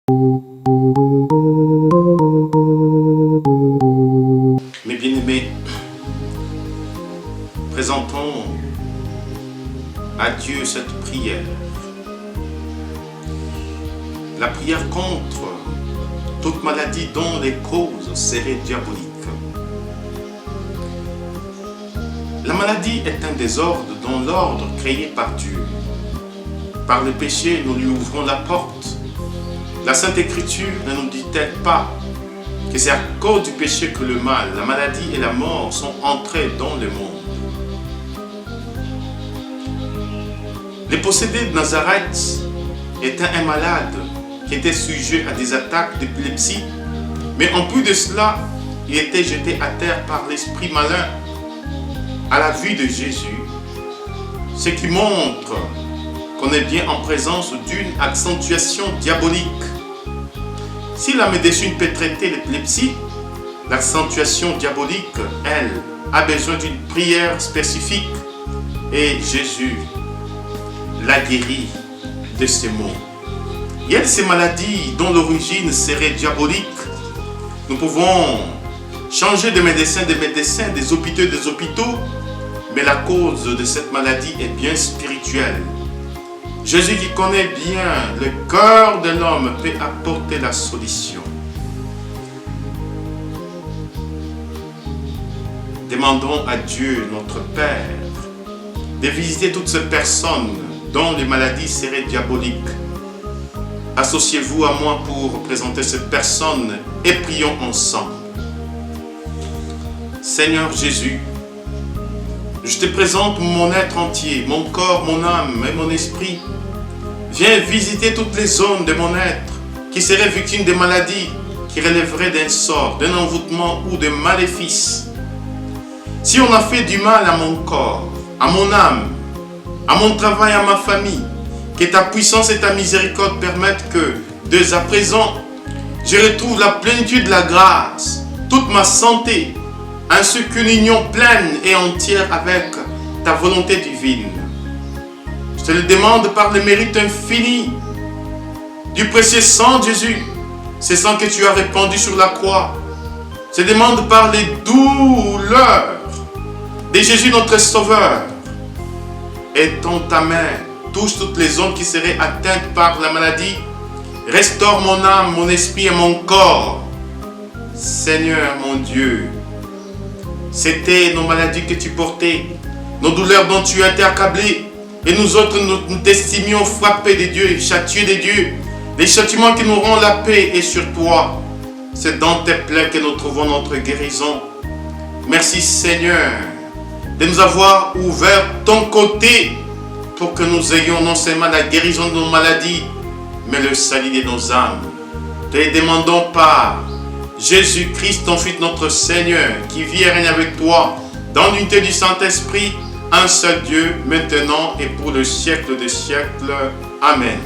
Mes bien-aimés, présentons à Dieu cette prière. La prière contre toute maladie dont les causes seraient diaboliques. La maladie est un désordre dont l'ordre créé par Dieu. Par le péché, nous lui ouvrons la porte. La Sainte Écriture ne nous dit-elle pas que c'est à cause du péché que le mal, la maladie et la mort sont entrés dans le monde? Le possédé de Nazareth était un malade qui était sujet à des attaques d'épilepsie, mais en plus de cela, il était jeté à terre par l'esprit malin à la vue de Jésus, ce qui montre qu'on est bien en présence d'une accentuation diabolique. Si la médecine peut traiter l'épilepsie, l'accentuation diabolique, elle, a besoin d'une prière spécifique et Jésus l'a guéri de ces maux. Il y a ces maladies dont l'origine serait diabolique. Nous pouvons changer de médecin, des hôpitaux, mais la cause de cette maladie est bien spirituelle. Jésus qui connaît bien le cœur de l'homme peut apporter la solution. Demandons à Dieu, notre Père, de visiter toutes ces personnes dont les maladies seraient diaboliques. Associez-vous à moi pour représenter ces personnes et prions ensemble. Seigneur Jésus, je te présente mon être entier, mon corps, mon âme et mon esprit. Viens visiter toutes les zones de mon être qui seraient victimes de maladies qui relèveraient d'un sort, d'un envoûtement ou de maléfices. Si on a fait du mal à mon corps, à mon âme, à mon travail, à ma famille, que ta puissance et ta miséricorde permettent que, dès à présent, je retrouve la plénitude de la grâce, toute ma santé, ainsi qu'une union pleine et entière avec ta volonté divine. Je te le demande par le mérite infini du précieux sang de Jésus, ce sang que tu as répandu sur la croix. Je te demande par les douleurs de Jésus notre Sauveur. Étends ta main, touche toutes les zones qui seraient atteintes par la maladie. Restaure mon âme, mon esprit et mon corps. Seigneur mon Dieu, c'était nos maladies que tu portais, nos douleurs dont tu as été accablé. Et nous autres, nous t'estimions frappés de Dieu, châtiés de Dieu. Les châtiments qui nous rendent la paix est sur toi. C'est dans tes plaies que nous trouvons notre guérison. Merci Seigneur de nous avoir ouvert ton côté pour que nous ayons non seulement la guérison de nos maladies, mais le salut de nos âmes. Te les demandons par Jésus-Christ, ton Fils, notre Seigneur, qui vit et règne avec toi dans l'unité du Saint-Esprit, un seul Dieu, maintenant et pour le siècle des siècles. Amen.